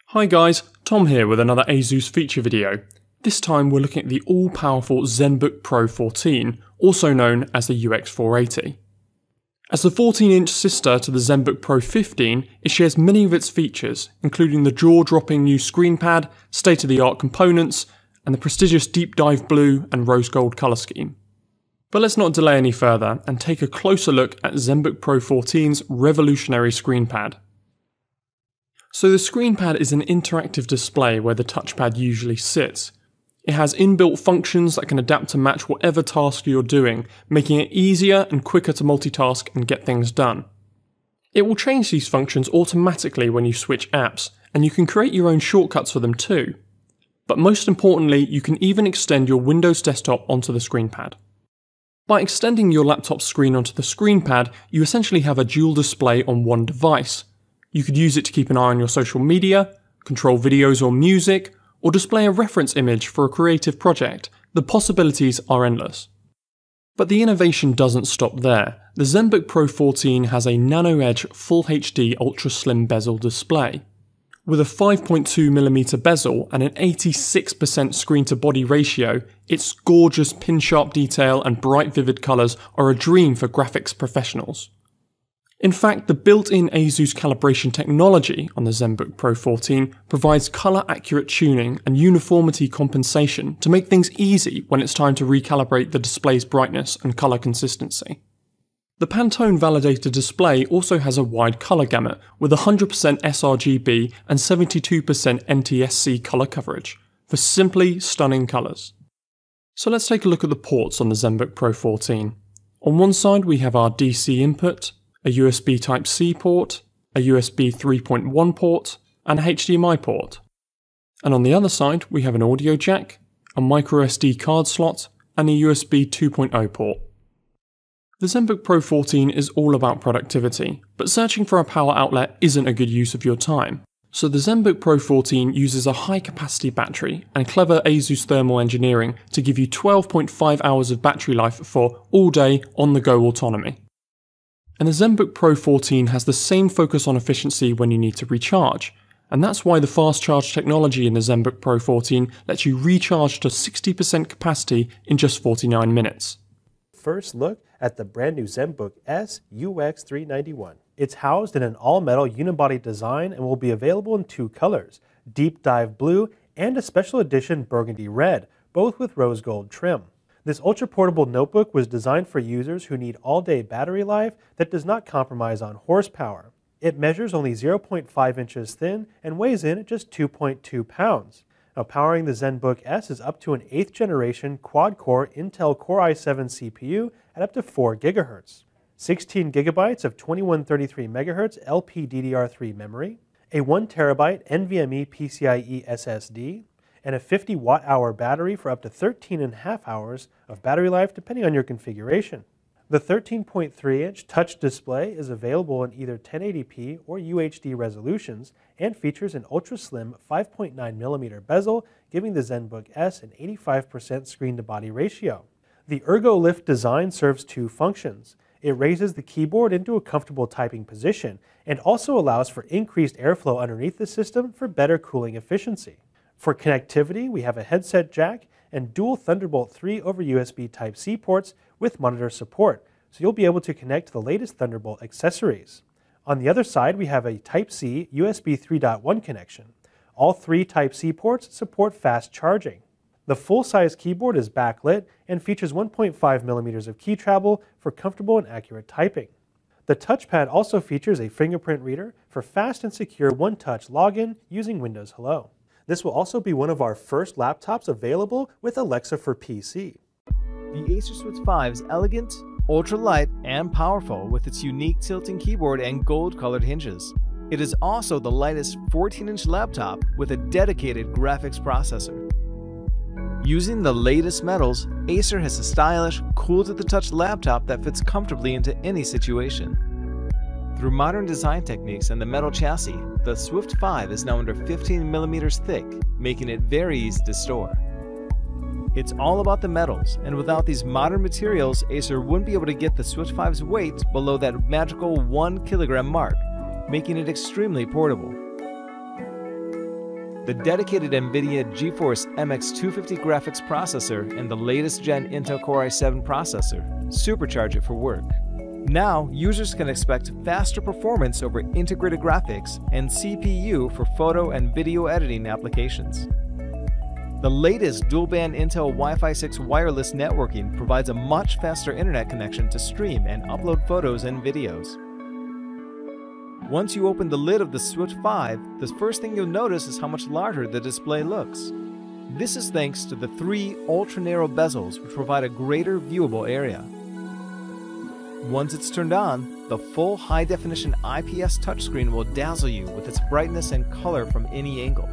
Hi guys, Tom here with another Asus feature video. This time we're looking at the all-powerful Zenbook Pro 14, also known as the UX480. As the 14-inch sister to the Zenbook Pro 15, it shares many of its features, including the jaw-dropping new screen pad, state-of-the-art components, and the prestigious deep dive blue and rose gold colour scheme. But let's not delay any further and take a closer look at Zenbook Pro 14's revolutionary screen pad. So the screen pad is an interactive display where the touchpad usually sits. It has inbuilt functions that can adapt to match whatever task you're doing, making it easier and quicker to multitask and get things done. It will change these functions automatically when you switch apps, and you can create your own shortcuts for them too. But most importantly, you can even extend your Windows desktop onto the screen pad. By extending your laptop screen onto the screen pad, you essentially have a dual display on one device. You could use it to keep an eye on your social media, control videos or music, or display a reference image for a creative project. The possibilities are endless. But the innovation doesn't stop there. The Zenbook Pro 14 has a NanoEdge Full HD Ultra Slim bezel display. With a 5.2mm bezel and an 86% screen-to-body ratio, its gorgeous pin-sharp detail and bright vivid colours are a dream for graphics professionals. In fact, the built-in Asus calibration technology on the Zenbook Pro 14 provides colour-accurate tuning and uniformity compensation to make things easy when it's time to recalibrate the display's brightness and colour consistency. The Pantone-validated display also has a wide colour gamut with 100% sRGB and 72% NTSC colour coverage for simply stunning colours. So let's take a look at the ports on the Zenbook Pro 14. On one side we have our DC input, a USB Type-C port, a USB 3.1 port, and a HDMI port. And on the other side we have an audio jack, a microSD card slot, and a USB 2.0 port. The Zenbook Pro 14 is all about productivity, but searching for a power outlet isn't a good use of your time. So the Zenbook Pro 14 uses a high-capacity battery and clever Asus thermal engineering to give you 12.5 hours of battery life for all-day, on-the-go autonomy. And the Zenbook Pro 14 has the same focus on efficiency when you need to recharge, and that's why the fast charge technology in the Zenbook Pro 14 lets you recharge to 60% capacity in just 49 minutes. First look at the brand new Zenbook S UX391. It's housed in an all-metal unibody design and will be available in two colors, deep dive blue and a special edition burgundy red, both with rose gold trim. This ultra-portable notebook was designed for users who need all-day battery life that does not compromise on horsepower. It measures only 0.5 inches thin and weighs in at just 2.2 pounds. Now, powering the Zenbook S is up to an 8th generation quad-core Intel Core i7 CPU at up to 4 GHz, 16 GB of 2133 MHz LPDDR3 memory, a 1 TB NVMe PCIe SSD, and a 50 watt-hour battery for up to 13.5 hours of battery life depending on your configuration. The 13.3-inch touch display is available in either 1080p or UHD resolutions and features an ultra-slim 5.9mm bezel, giving the Zenbook S an 85% screen-to-body ratio. The ErgoLift design serves two functions. It raises the keyboard into a comfortable typing position and also allows for increased airflow underneath the system for better cooling efficiency. For connectivity, we have a headset jack and dual Thunderbolt 3 over USB Type-C ports with monitor support, so you'll be able to connect to the latest Thunderbolt accessories. On the other side, we have a Type-C USB 3.1 connection. All three Type-C ports support fast charging. The full-size keyboard is backlit and features 1.5mm of key travel for comfortable and accurate typing. The touchpad also features a fingerprint reader for fast and secure one-touch login using Windows Hello. This will also be one of our first laptops available with Alexa for PC. The Acer Swift 5 is elegant, ultra-light, and powerful with its unique tilting keyboard and gold-colored hinges. It is also the lightest 14-inch laptop with a dedicated graphics processor. Using the latest metals, Acer has a stylish, cool-to-the-touch laptop that fits comfortably into any situation. Through modern design techniques and the metal chassis, the Swift 5 is now under 15mm thick, making it very easy to store. It's all about the metals, and without these modern materials, Acer wouldn't be able to get the Swift 5's weight below that magical 1 kilogram mark, making it extremely portable. the dedicated NVIDIA GeForce MX250 graphics processor and the latest gen Intel Core i7 processor supercharge it for work. Now, users can expect faster performance over integrated graphics and CPU for photo and video editing applications. The latest dual-band Intel Wi-Fi 6 wireless networking provides a much faster internet connection to stream and upload photos and videos. Once you open the lid of the Swift 5, the first thing you'll notice is how much larger the display looks. This is thanks to the 3 ultra-narrow bezels, which provide a greater viewable area. Once it's turned on, the full high-definition IPS touchscreen will dazzle you with its brightness and color from any angle.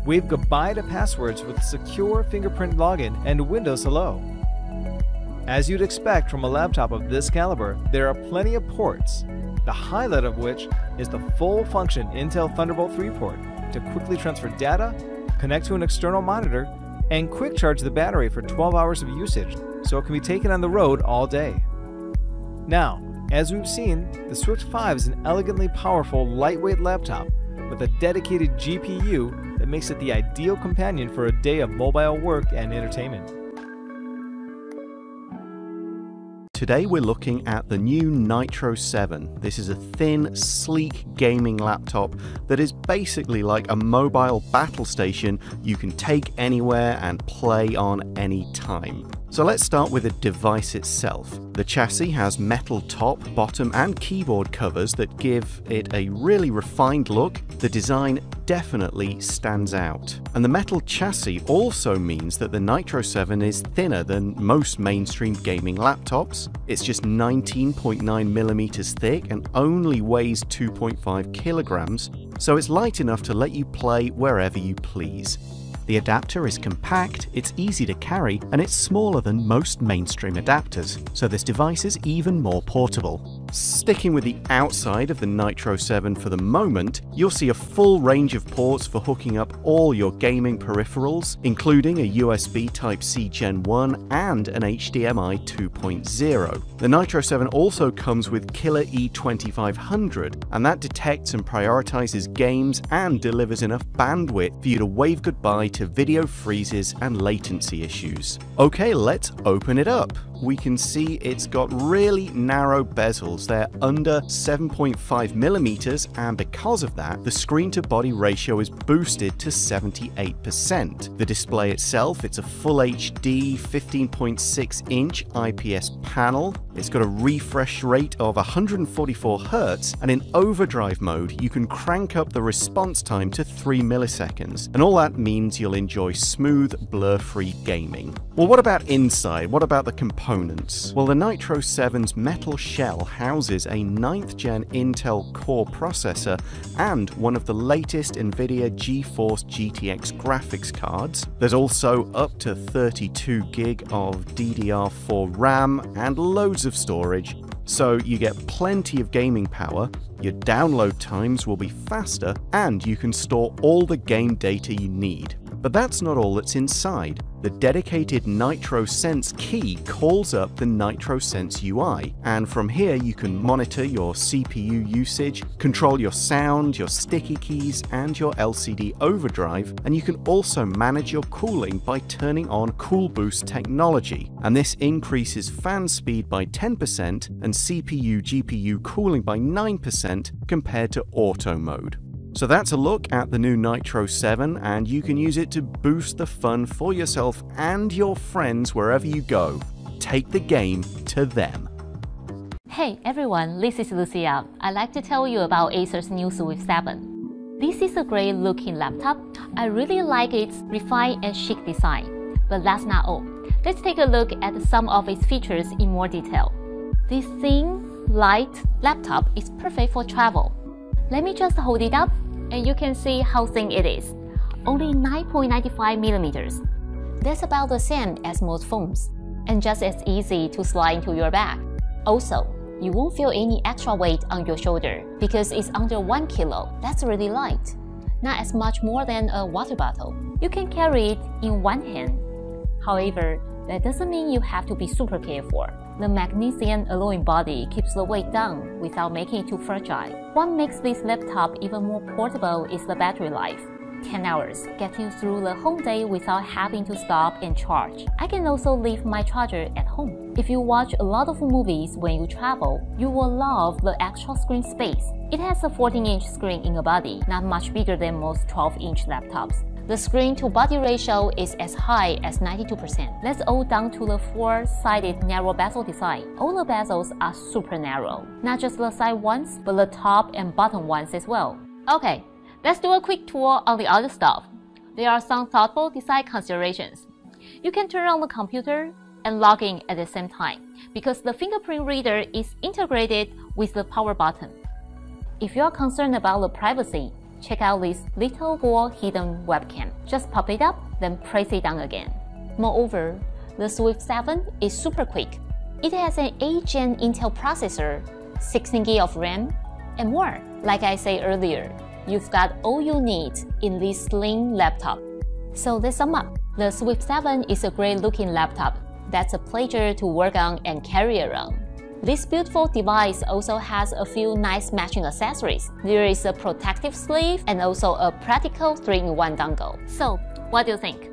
Wave goodbye to passwords with secure fingerprint login and Windows Hello. As you'd expect from a laptop of this caliber, there are plenty of ports, the highlight of which is the full-function Intel Thunderbolt 3 port to quickly transfer data, connect to an external monitor, and quick charge the battery for 12 hours of usage so it can be taken on the road all day. Now, as we've seen, the Swift 5 is an elegantly powerful, lightweight laptop with a dedicated GPU that makes it the ideal companion for a day of mobile work and entertainment. Today we're looking at the new Nitro 7. This is a thin, sleek gaming laptop that is basically like a mobile battle station you can take anywhere and play on any time. So let's start with the device itself. The chassis has metal top, bottom and keyboard covers that give it a really refined look. The design definitely stands out. And the metal chassis also means that the Nitro 7 is thinner than most mainstream gaming laptops. It's just 19.9mm thick and only weighs 2.5 kilograms, so it's light enough to let you play wherever you please. The adapter is compact, it's easy to carry, and it's smaller than most mainstream adapters, so this device is even more portable. Sticking with the outside of the Nitro 7 for the moment, you'll see a full range of ports for hooking up all your gaming peripherals, including a USB Type-C Gen 1 and an HDMI 2.0. The Nitro 7 also comes with Killer E2500, and that detects and prioritizes games and delivers enough bandwidth for you to wave goodbye to video freezes and latency issues. Okay, let's open it up. We can see it's got really narrow bezels. They're under 7.5mm, and because of that, the screen-to-body ratio is boosted to 78%. The display itself, it's a Full HD 15.6-inch IPS panel. It's got a refresh rate of 144 Hz, and in overdrive mode, you can crank up the response time to 3 milliseconds, and all that means you'll enjoy smooth, blur-free gaming. Well, what about inside? What about the components? Well, the Nitro 7's metal shell houses a 9th gen Intel Core processor and one of the latest NVIDIA GeForce GTX graphics cards. There's also up to 32 gig of DDR4 RAM and loads of storage, so you get plenty of gaming power, your download times will be faster, and you can store all the game data you need. But that's not all that's inside. The dedicated Nitro Sense key calls up the Nitro Sense UI, and from here you can monitor your CPU usage, control your sound, your sticky keys, and your LCD overdrive, and you can also manage your cooling by turning on Cool Boost technology, and this increases fan speed by 10% and CPU-GPU cooling by 9% compared to auto mode. So that's a look at the new Nitro 7, and you can use it to boost the fun for yourself and your friends wherever you go. Take the game to them. Hey everyone, this is Lucia. I'd like to tell you about Acer's new Swift 7. This is a great looking laptop. I really like its refined and chic design. But that's not all. Let's take a look at some of its features in more detail. This thin, light laptop is perfect for travel. Let me just hold it up and you can see how thin it is. Only 9.95mm. That's about the same as most phones, and just as easy to slide into your bag. Also, you won't feel any extra weight on your shoulder because it's under 1 kilo. That's really light. Not as much more than a water bottle. You can carry it in one hand. However, that doesn't mean you have to be super careful. The magnesium alloy body keeps the weight down without making it too fragile. What makes this laptop even more portable is the battery life. 10 hours getting through the whole day without having to stop and charge. I can also leave my charger at home. If you watch a lot of movies when you travel, you will love the extra screen space. It has a 14-inch screen in the body, not much bigger than most 12-inch laptops. The screen-to-body ratio is as high as 92%. That's all down to the 4-sided narrow bezel design. All the bezels are super narrow. Not just the side ones, but the top and bottom ones as well. Okay, let's do a quick tour on the other stuff. There are some thoughtful design considerations. You can turn on the computer and log in at the same time, because the fingerprint reader is integrated with the power button. If you are concerned about the privacy, check out this little ball hidden webcam. Just pop it up, then press it down again. Moreover, the Swift 7 is super quick. It has an 8th-gen Intel processor, 16GB of RAM, and more. Like I said earlier, you've got all you need in this slim laptop. So let's sum up. The Swift 7 is a great-looking laptop that's a pleasure to work on and carry around. This beautiful device also has a few nice matching accessories. There is a protective sleeve and also a practical 3-in-1 dongle. So, what do you think?